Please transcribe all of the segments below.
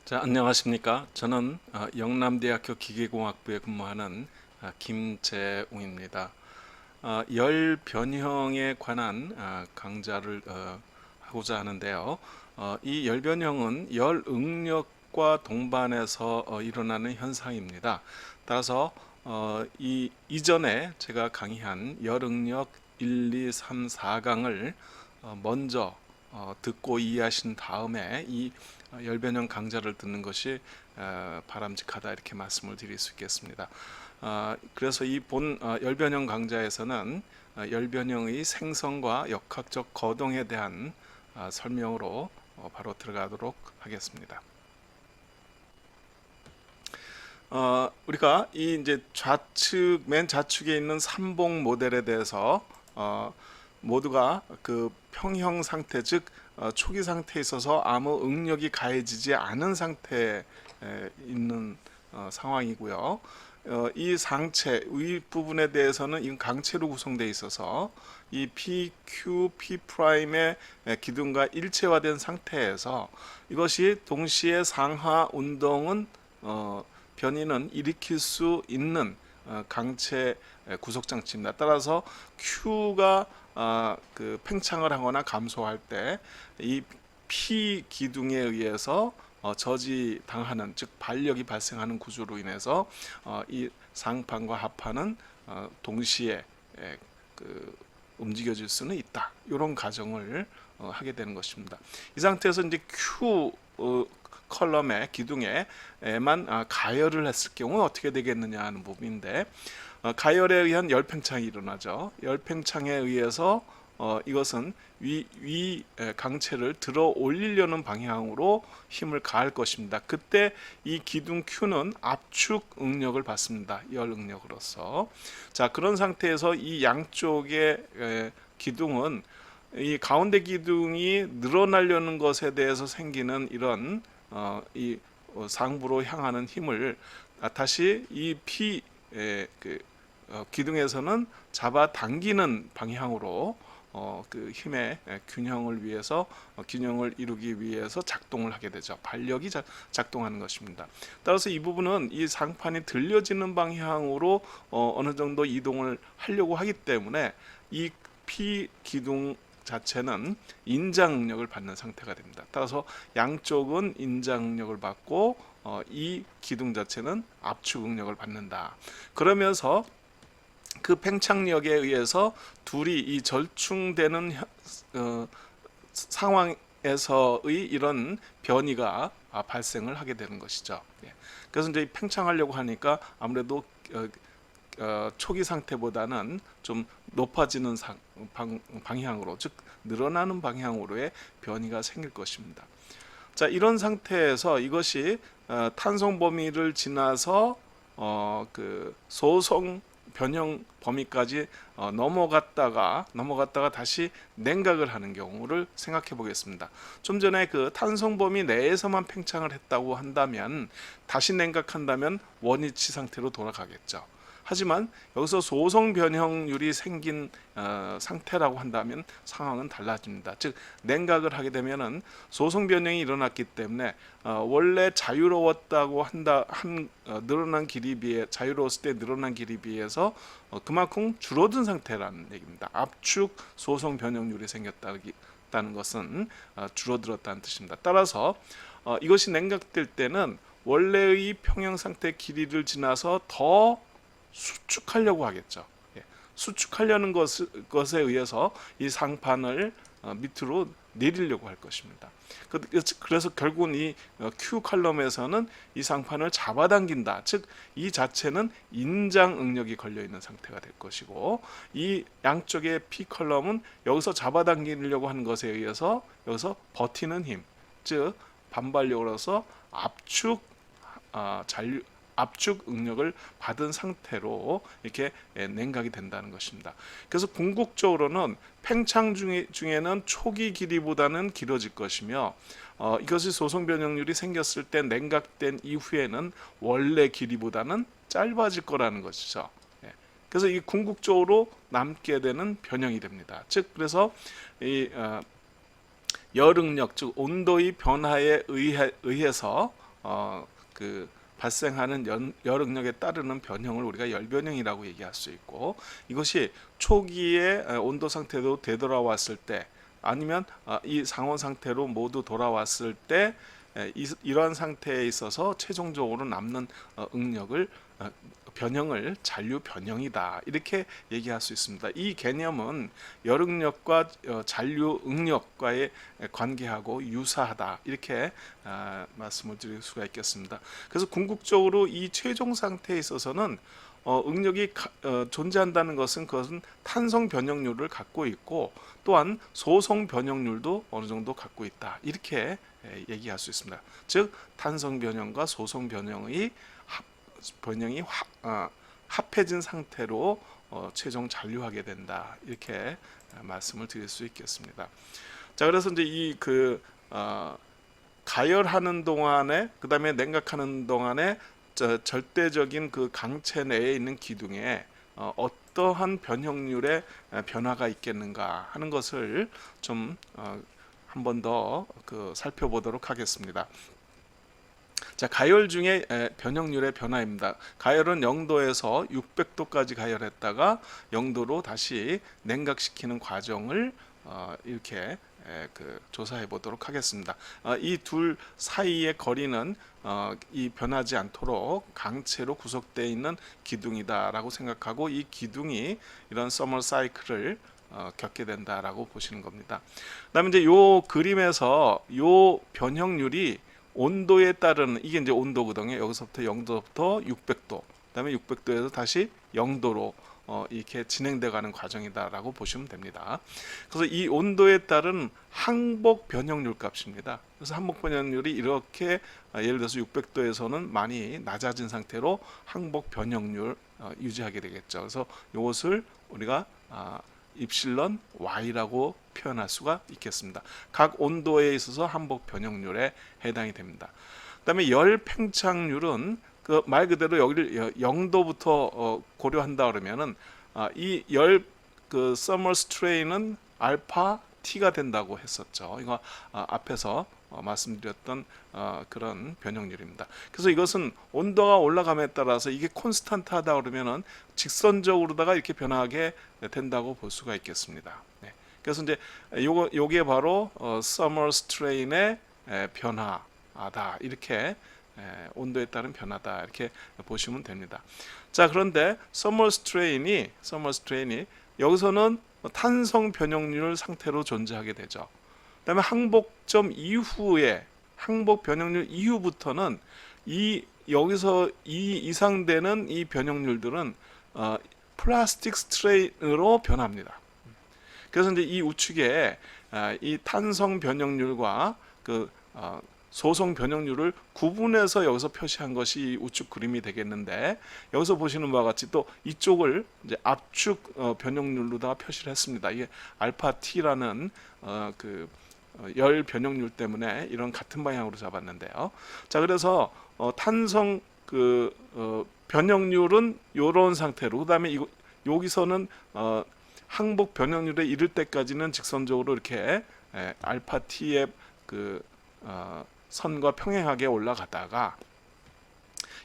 자, 안녕하십니까. 저는 영남대학교 기계공학부에 근무하는 김재웅입니다. 열 변형에 관한 강좌를 하고자 하는데요. 이 열 변형은 열 응력과 동반해서 일어나는 현상입니다. 따라서 이 이전에 제가 강의한 열 응력 1, 2, 3, 4강을 먼저 듣고 이해하신 다음에 이 열변형 강좌를 듣는 것이 바람직하다, 이렇게 말씀을 드릴 수 있겠습니다. 그래서 이 본 열변형 강좌에서는 열변형의 생성과 역학적 거동에 대한 설명으로 바로 들어가도록 하겠습니다. 우리가 이 이제 맨 좌측에 있는 삼봉 모델에 대해서 모두가 그 평형 상태, 즉 초기 상태에 있어서 아무 응력이 가해지지 않은 상태에 있는 상황이고요. 이 상체 윗부분에 대해서는 이 강체로 구성되어 있어서 이 PQ, P'의 기둥과 일체화된 상태에서 이것이 동시에 상하 운동은 변이는 일으킬 수 있는 강체 구속 장치입니다. 따라서 Q가 그 팽창을 하거나 감소할 때 이 P 기둥에 의해서 저지당하는, 즉 반력이 발생하는 구조로 인해서 이 상판과 하판은 동시에 그 움직여질 수는 있다, 이런 가정을 하게 되는 것입니다. 이 상태에서 이제 Q 컬럼의 기둥에만 가열을 했을 경우 어떻게 되겠느냐 하는 부분인데, 가열에 의한 열팽창이 일어나죠. 열팽창에 의해서 이것은 위 강체를 들어 올리려는 방향으로 힘을 가할 것입니다. 그때 이 기둥 Q는 압축 응력을 받습니다. 열 응력으로서. 자, 그런 상태에서 이 양쪽의 기둥은 이 가운데 기둥이 늘어나려는 것에 대해서 생기는 이런 이 상부로 향하는 힘을 다시 이 P 기둥에서는 잡아당기는 방향으로 그 힘의 균형을 위해서 균형을 이루기 위해서 작동을 하게 되죠. 반력이 작동하는 것입니다. 따라서 이 부분은 이 상판이 들려지는 방향으로 어느 정도 이동을 하려고 하기 때문에 이 P 기둥 자체는 인장 응력을 받는 상태가 됩니다. 따라서 양쪽은 인장 응력을 받고 이 기둥 자체는 압축 응력을 받는다. 그러면서 그 팽창력에 의해서 둘이 이 절충되는 상황에서의 이런 변이가 발생을 하게 되는 것이죠. 그래서 이제 팽창하려고 하니까 아무래도 초기 상태보다는 좀 높아지는 방향으로, 즉 늘어나는 방향으로의 변이가 생길 것입니다. 자, 이런 상태에서 이것이 탄성 범위를 지나서 그 소성 변형 범위까지 넘어갔다가 다시 냉각을 하는 경우를 생각해 보겠습니다. 좀 전에 그 탄성 범위 내에서만 팽창을 했다고 한다면, 다시 냉각한다면 원위치 상태로 돌아가겠죠. 하지만 여기서 소성 변형률이 생긴 상태라고 한다면 상황은 달라집니다. 즉 냉각을 하게 되면은 소성 변형이 일어났기 때문에 원래 자유로웠다고 늘어난 길이 비해, 자유로웠을 때 늘어난 길이 비해서 그만큼 줄어든 상태라는 얘기입니다. 압축 소성 변형률이 생겼다는 것은 줄어들었다는 뜻입니다. 따라서 이것이 냉각될 때는 원래의 평형 상태 길이를 지나서 더 수축하려고 하겠죠. 수축하려는 것에 의해서 이 상판을 밑으로 내리려고 할 것입니다. 그래서 결국은 이 Q 컬럼에서는 이 상판을 잡아당긴다. 즉 이 자체는 인장 응력이 걸려 있는 상태가 될 것이고, 이 양쪽의 P 컬럼은 여기서 잡아당기려고 하는 것에 의해서 여기서 버티는 힘, 즉 반발력으로서 압축 응력을 받은 상태로 이렇게 냉각이 된다는 것입니다. 그래서 궁극적으로는 팽창 중에는 초기 길이보다는 길어질 것이며, 이것이 소성 변형률이 생겼을 때 냉각된 이후에는 원래 길이보다는 짧아질 거라는 것이죠. 그래서 이 궁극적으로 남게 되는 변형이 됩니다. 즉 그래서 이 열응력, 즉 온도의 변화에 의해서 그 발생하는 열응력에 따르는 변형을 우리가 열변형이라고 얘기할 수 있고, 이것이 초기에 온도 상태로 되돌아왔을 때, 아니면 이 상온 상태로 모두 돌아왔을 때, 이러한 상태에 있어서 최종적으로 남는 응력을 변형을 잔류 변형이다, 이렇게 얘기할 수 있습니다. 이 개념은 열응력과 잔류 응력과의 관계하고 유사하다, 이렇게 말씀을 드릴 수가 있겠습니다. 그래서 궁극적으로 이 최종 상태에 있어서는 응력이 존재한다는 것은 그것은 탄성 변형률을 갖고 있고, 또한 소성 변형률도 어느 정도 갖고 있다, 이렇게 얘기할 수 있습니다. 즉 탄성 변형과 소성 변형이 합해진 상태로 최종 잔류하게 된다, 이렇게 말씀을 드릴 수 있겠습니다. 자, 그래서 이제 이 가열하는 동안에, 그 다음에 냉각하는 동안에 절대적인 그 강체 내에 있는 기둥에 어떠한 변형률의 변화가 있겠는가 하는 것을 좀 한 번 더 살펴보도록 하겠습니다. 자, 가열 중에 변형률의 변화입니다. 가열은 0도에서 600도까지 가열했다가 0도로 다시 냉각시키는 과정을 이렇게 조사해 보도록 하겠습니다. 이 둘 사이의 거리는 이 변하지 않도록 강체로 구성되어 있는 기둥이다라고 생각하고, 이 기둥이 이런 서머 사이클을 겪게 된다라고 보시는 겁니다. 그다음에 이제 요 그림에서 요 변형률이 온도에 따른, 이게 이제 온도거든요. 여기서부터 0도부터 600도, 그다음에 600도에서 다시 0도로 이렇게 진행돼 가는 과정이다라고 보시면 됩니다. 그래서 이 온도에 따른 항복 변형률 값입니다. 그래서 항복 변형률이 이렇게 예를 들어서 600도에서는 많이 낮아진 상태로 항복 변형률 유지하게 되겠죠. 그래서 이것을 우리가 입실론 Y라고 표현할 수가 있겠습니다. 각 온도에 있어서 항복 변형률에 해당이 됩니다. 그 다음에 열 팽창률은 그 말 그대로 여기를 0도부터 고려한다 그러면은 이 열 서머 스트레인은 알파 T가 된다고 했었죠. 이거 앞에서 말씀드렸던 그런 변형률입니다. 그래서 이것은 온도가 올라감에 따라서 이게 콘스탄트하다 그러면은 직선적으로다가 이렇게 변하게 된다고 볼 수가 있겠습니다. 네. 그래서 이제 요게 바로 서머 스트레인의 변화다, 이렇게 온도에 따른 변화다, 이렇게 보시면 됩니다. 자, 그런데 서머 스트레인이 여기서는 탄성 변형률 상태로 존재하게 되죠. 그다음에 항복점 이후에, 항복 변형률 이후부터는 여기서 이 이상 되는 이 변형률들은 플라스틱 스트레인으로 변합니다. 그래서 이제 이 우측에 이 탄성 변형률과 소성 변형률을 구분해서 여기서 표시한 것이 우측 그림이 되겠는데, 여기서 보시는 바와 같이 또 이쪽을 이제 압축 변형률로다가 표시를 했습니다. 이게 알파 T라는 열 변형률 때문에 이런 같은 방향으로 잡았는데요. 자, 그래서 탄성 변형률은 이런 상태로, 그다음에 여기서는 항복 변형률에 이를 때까지는 직선적으로 이렇게 알파 T의 선과 평행하게 올라가다가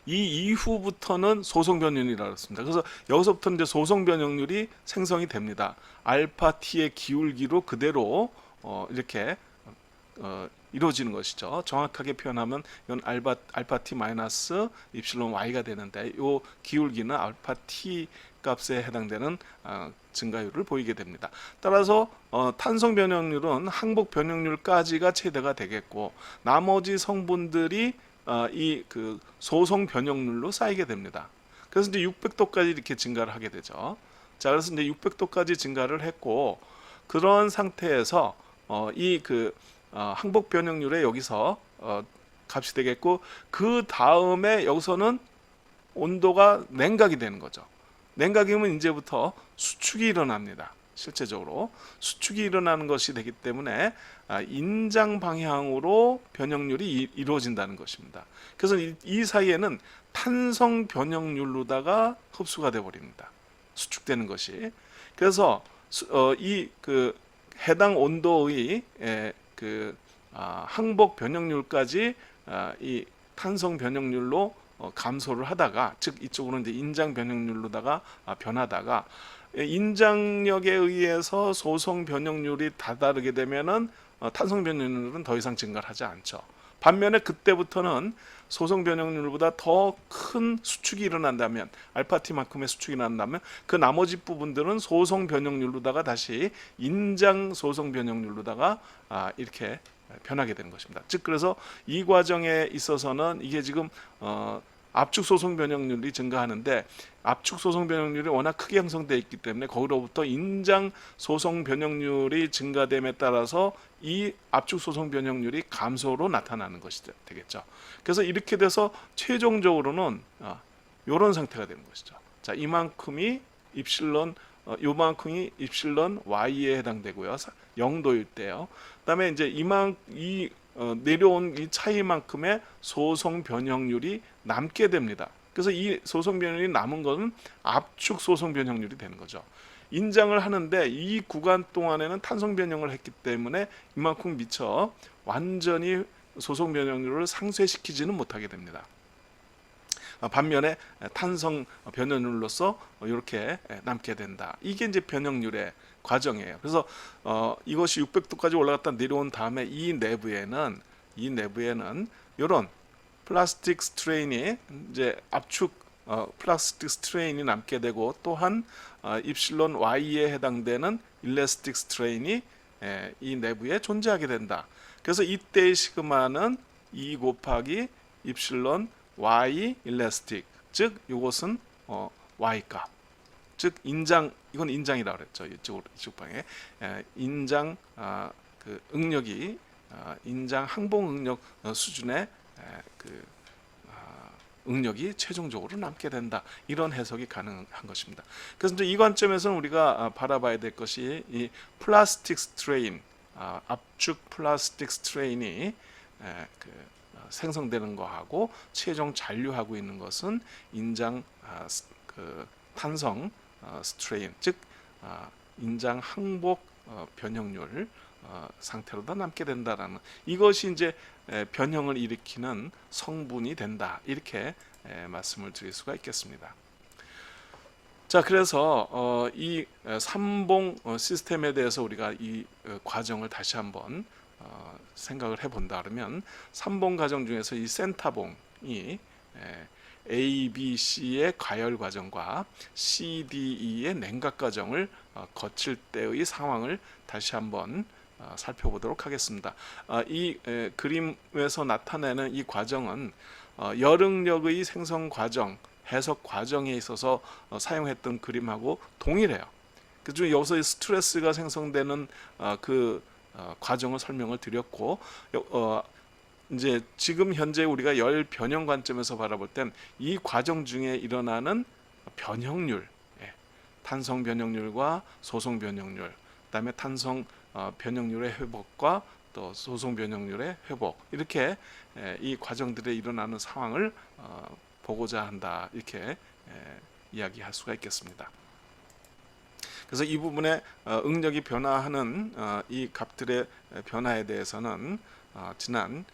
이 이후부터는 소성 변형률이라고 했습니다. 그래서 여기서부터는 이제 소성 변형률이 생성이 됩니다. 알파 T의 기울기로 그대로 이렇게 이루어지는 것이죠. 정확하게 표현하면 이건 알파 T 마이너스 입실론 Y가 되는데, 이 기울기는 알파 T 값에 해당되는 증가율을 보이게 됩니다. 따라서 탄성 변형률은 항복 변형률까지가 최대가 되겠고, 나머지 성분들이 이 소성 변형률로 쌓이게 됩니다. 그래서 이제 600도까지 이렇게 증가를 하게 되죠. 자, 그래서 이제 600도까지 증가를 했고, 그런 상태에서 항복 변형률에 여기서 값이 되겠고, 그 다음에 여기서는 온도가 냉각이 되는 거죠. 냉각이면 이제부터 수축이 일어납니다. 실제적으로 수축이 일어나는 것이 되기 때문에 인장 방향으로 변형률이 이루어진다는 것입니다. 그래서 이 사이에는 탄성 변형률로다가 흡수가 되어 버립니다. 수축되는 것이. 그래서 해당 온도의 항복 변형률까지 탄성 변형률로 감소를 하다가, 즉 이쪽으로 이제 인장 변형률로다가 변하다가, 인장력에 의해서 소송 변형률이 다다르게 되면은 탄성 변형률은 더 이상 증가를 하지 않죠. 반면에 그때부터는 소송 변형률보다 더 큰 수축이 일어난다면, 알파티만큼의 수축이 일어난다면 그 나머지 부분들은 소송 변형률로다가 다시 인장 소송 변형률로다가 이렇게 변하게 되는 것입니다. 즉 그래서 이 과정에 있어서는 이게 지금 압축 소송 변형률이 증가하는데, 압축 소송 변형률이 워낙 크게 형성되어 있기 때문에 거기로부터 인장 소송 변형률이 증가됨에 따라서 이 압축 소송 변형률이 감소로 나타나는 것이 되겠죠. 그래서 이렇게 돼서 최종적으로는 이런 상태가 되는 것이죠. 자, 이만큼이 입실론, 요만큼이 입실론 y에 해당되고요. 0도일 때요. 그다음에 이제 내려온 이 차이만큼의 소송 변형률이 남게 됩니다. 그래서 이 소송 변형률이 남은 것은 압축 소송 변형률이 되는 거죠. 인장을 하는데 이 구간 동안에는 탄성 변형을 했기 때문에 이만큼 미처 완전히 소송 변형률을 상쇄시키지는 못하게 됩니다. 반면에 탄성 변형률로서 이렇게 남게 된다. 이게 이제 변형률의 과정이에요. 그래서 이것이 600도까지 올라갔다 내려온 다음에 이 내부에는 이런 플라스틱 스트레인이 이제 압축 플라스틱 스트레인이 남게 되고, 또한 입실론 y에 해당되는 일레스틱 스트레인이 이 내부에 존재하게 된다. 그래서 이때의 시그마는 2 곱하기 입실론 y 일레스틱, 즉 이것은 y 값, 즉 인장, 이건 인장이라고 그랬죠. 이쪽 방에 인장 그 응력이 인장 항봉 응력 수준의 그 응력이 최종적으로 남게 된다. 이런 해석이 가능한 것입니다. 그래서 이제 이 관점에서는 우리가 바라봐야 될 것이 이 플라스틱 스트레인, 압축 플라스틱 스트레인이 생성되는 거하고 최종 잔류하고 있는 것은 인장 그 탄성 스트레인, 즉 인장 항복 변형률 상태로도 남게 된다라는, 이것이 이제 변형을 일으키는 성분이 된다, 이렇게 말씀을 드릴 수가 있겠습니다. 자, 그래서 이 삼봉 시스템에 대해서 우리가 이 과정을 다시 한번 생각을 해본다 그러면, 삼봉 과정 중에서 이 센타봉이 A, B, C의 가열 과정과 C, D, E의 냉각 과정을 거칠 때의 상황을 다시 한번 살펴보도록 하겠습니다. 이 그림에서 나타내는 이 과정은 열응력의 생성 과정, 해석 과정에 있어서 사용했던 그림하고 동일해요. 그중 여기서 스트레스가 생성되는 그 과정을 설명을 드렸고, 이제 지금 현재 우리가 열 변형 관점에서 바라볼 땐 이 과정 중에 일어나는 변형률, 탄성 변형률과 소송 변형률, 그다음에 탄성 변형률의 회복과 또 소송 변형률의 회복, 이렇게 이 과정들에 일어나는 상황을 보고자 한다, 이렇게 이야기할 수가 있겠습니다. 그래서 이 부분에 응력이 변화하는 이 값들의 변화에 대해서는 지난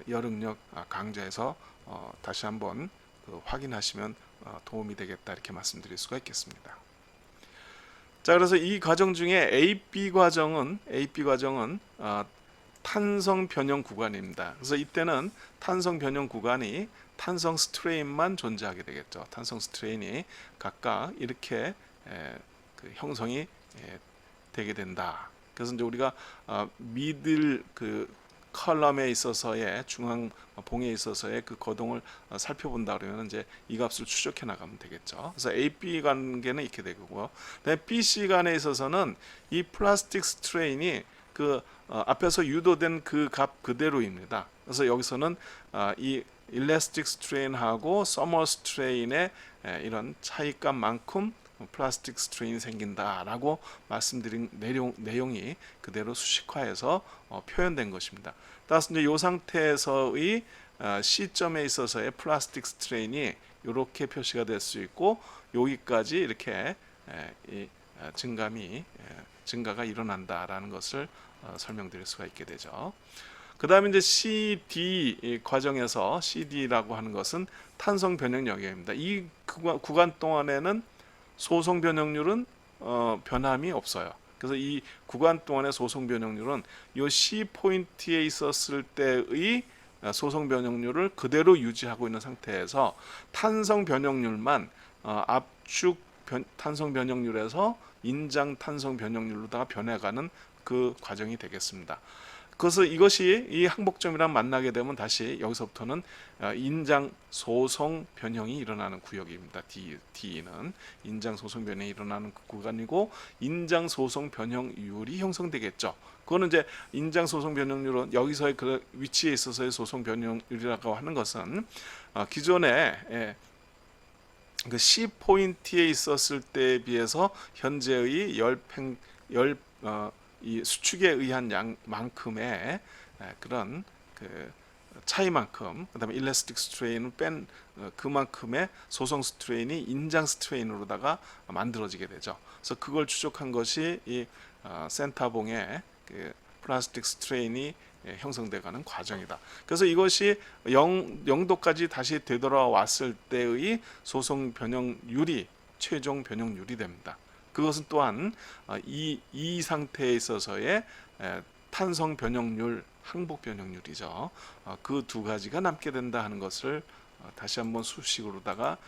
열응력 강좌에서 다시 한번 확인하시면 도움이 되겠다, 이렇게 말씀드릴 수가 있겠습니다. 자, 그래서 이 과정 중에 AP 과정은 탄성 변형 구간입니다. 그래서 이때는 탄성 변형 구간이 탄성 스트레인만 존재하게 되겠죠. 탄성 스트레인이 각각 이렇게 그 형성이 되게 된다. 그래서 이제 우리가 미들 그 컬럼에 있어서의 중앙 봉에 있어서의 그 거동을 살펴본다 그러면 이제 이 값을 추적해 나가면 되겠죠. 그래서 AP 관계는 이렇게 되고요. BC 간에 있어서는 이 플라스틱 스트레인이 그 앞에서 유도된 그 값 그대로입니다. 그래서 여기서는 이 일레스틱 스트레인하고 서머 스트레인의 이런 차이값만큼 플라스틱 스트레인이 생긴다라고 말씀드린 내용이 그대로 수식화해서 표현된 것입니다. 따라서 이제 이 상태에서의 시점에 있어서의 플라스틱 스트레인이 이렇게 표시가 될 수 있고, 여기까지 이렇게 이 증가가 일어난다라는 것을 설명드릴 수가 있게 되죠. 그다음에 이제 CD 이 과정에서 CD라고 하는 것은 탄성 변형 영역입니다. 이 구간 동안에는 소송 변형률은 변함이 없어요. 그래서 이 구간 동안의 소송 변형률은 이 C 포인트에 있었을 때의 소송 변형률을 그대로 유지하고 있는 상태에서 탄성 변형률만 압축 탄성 변형률에서 인장 탄성 변형률로다가 변해가는 그 과정이 되겠습니다. 그래서 이것이 이 항복점이랑 만나게 되면 다시 여기서부터는 인장 소송 변형이 일어나는 구역입니다. D는 인장 소송 변형이 일어나는 구간이고 인장 소송 변형률이 형성되겠죠. 그거는 이제 인장 소송 변형률은 여기서의 그 위치에 있어서의 소송 변형률이라고 하는 것은 기존에 그 C 포인트에 있었을 때에 비해서 현재의 이 수축에 의한 양만큼의 그런 그 차이만큼, 그다음에 일라스틱 스트레인을 뺀 그만큼의 소송 스트레인이 인장 스트레인으로다가 만들어지게 되죠. 그래서 그걸 추적한 것이 이 센타봉의 그 플라스틱 스트레인이 형성돼가는 과정이다. 그래서 이것이 0도까지 다시 되돌아왔을 때의 소송 변형률이 최종 변형률이 됩니다. 그것은 또한 이 상태에 있어서의 탄성 변형률, 항복 변형률이죠. 그 두 가지가 남게 된다 하는 것을 다시 한번 수식으로다가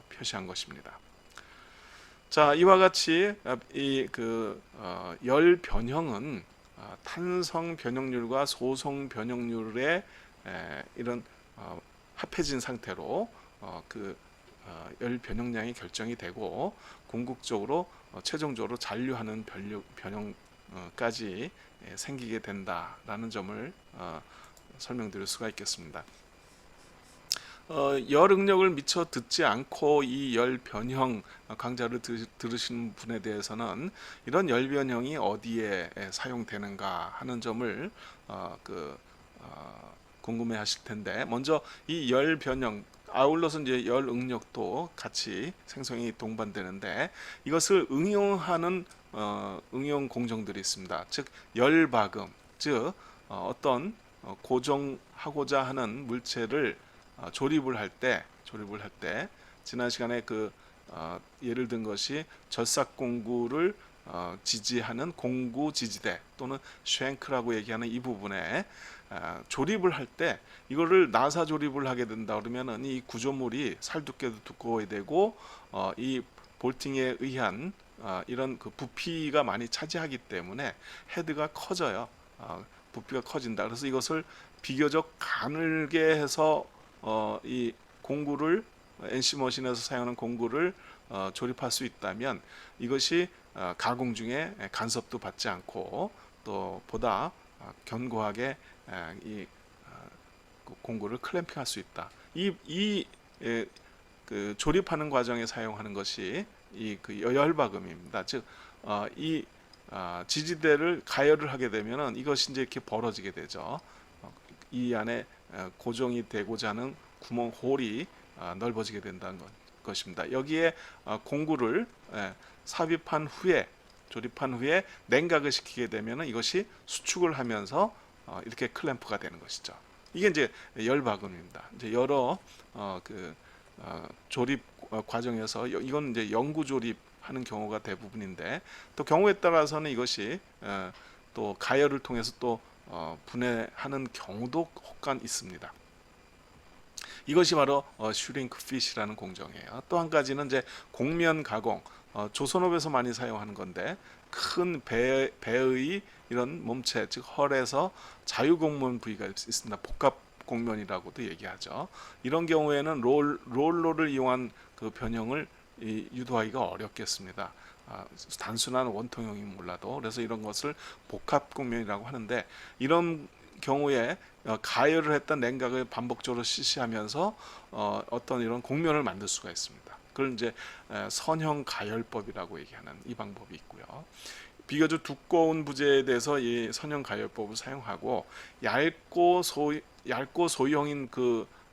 표시한 것입니다. 자, 이와 같이 열 변형은 탄성 변형률과 소송 변형률의 이런 합해진 상태로 열 변형량이 결정이 되고 궁극적으로 최종적으로 잔류하는 변형까지 생기게 된다라는 점을 설명드릴 수가 있겠습니다. 열 응력을 미처 듣지 않고 이 열 변형 강좌를 들으시는 분에 대해서는 이런 열 변형이 어디에 사용되는가 하는 점을 궁금해하실 텐데, 먼저 이 열 변형 아울러서 이제 열 응력도 같이 생성이 동반되는데 이것을 응용하는 응용 공정들이 있습니다. 즉 열박음, 즉 어떤 고정하고자 하는 물체를 조립을 할 때 지난 시간에 예를 든 것이 절삭 공구를 지지하는 공구 지지대 또는 쉔크라고 얘기하는 이 부분에 조립을 할 때 이거를 나사 조립을 하게 된다 그러면은 이 구조물이 살두께도 두꺼워야 되고 이 볼팅에 의한 이런 그 부피가 많이 차지하기 때문에 헤드가 커져요. 부피가 커진다. 그래서 이것을 비교적 가늘게 해서 이 공구를 NC 머신에서 사용하는 공구를 조립할 수 있다면 이것이 가공 중에 간섭도 받지 않고 또 보다 견고하게 이 공구를 클램핑할 수 있다. 그 조립하는 과정에 사용하는 것이 그 열박음입니다. 즉 이 지지대를 가열을 하게 되면은 이것이 이제 이렇게 벌어지게 되죠. 이 안에 고정이 되고자 하는 구멍 홀이 넓어지게 된다는 것입니다. 여기에 공구를 삽입한 후에 조립한 후에 냉각을 시키게 되면 이것이 수축을 하면서 이렇게 클램프가 되는 것이죠. 이게 이제 열박음입니다. 이제 여러 조립 과정에서 이건 이제 영구 조립하는 경우가 대부분인데 또 경우에 따라서는 이것이 또 가열을 통해서 또 분해하는 경우도 혹간 있습니다. 이것이 바로 슈링크 핏이라는 공정이에요. 또 한 가지는 이제 곡면 가공, 조선업에서 많이 사용하는 건데 큰 배의 이런 몸체, 즉 헐에서 자유곡면 부위가 있습니다. 복합 곡면이라고도 얘기하죠. 이런 경우에는 롤러를 이용한 그 변형을 유도하기가 어렵겠습니다. 단순한 원통형이 몰라도. 그래서 이런 것을 복합 곡면이라고 하는데 이런 경우에 가열을 했던 냉각을 반복적으로 실시하면서 어떤 이런 곡면을 만들 수가 있습니다. 그걸 이제 선형 가열법이라고 얘기하는 이 방법이 있고요. 비교적 두꺼운 부재에 대해서 이 선형 가열법을 사용하고 얇고 소형인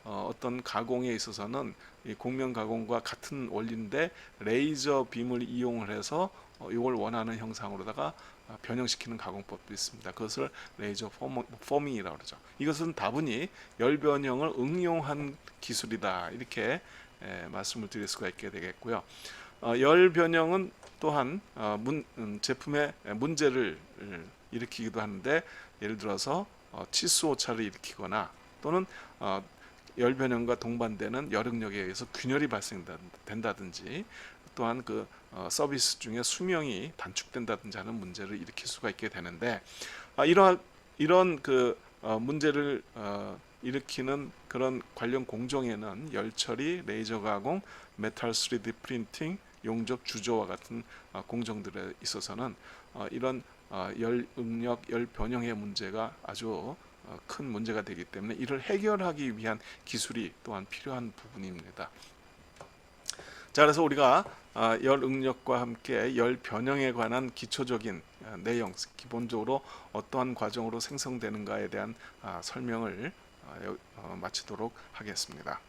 어떤 가공에 있어서는 이 곡면 가공과 같은 원리인데 레이저 빔을 이용을 해서 이걸 원하는 형상으로다가 변형시키는 가공법도 있습니다. 그것을 레이저 포밍이라고 그러죠. 이것은 다분히 열 변형을 응용한 기술이다, 이렇게 말씀을 드릴 수가 있게 되겠고요. 열 변형은 또한 제품의 문제를 일으키기도 하는데, 예를 들어서 치수 오차를 일으키거나 또는 열 변형과 동반되는 열응력에 의해서 균열이 발생된다든지, 또한 그 서비스 중에 수명이 단축된다든지 하는 문제를 일으킬 수가 있게 되는데, 이런 그 문제를 일으키는 그런 관련 공정에는 열 처리, 레이저 가공, 메탈 3D 프린팅, 용접 주조와 같은 공정들에 있어서는 이런 열 응력, 열 변형의 문제가 아주 큰 문제가 되기 때문에 이를 해결하기 위한 기술이 또한 필요한 부분입니다. 자, 그래서 우리가 열 응력과 함께 열 변형에 관한 기초적인 내용, 기본적으로 어떠한 과정으로 생성되는가에 대한 설명을 마치도록 하겠습니다.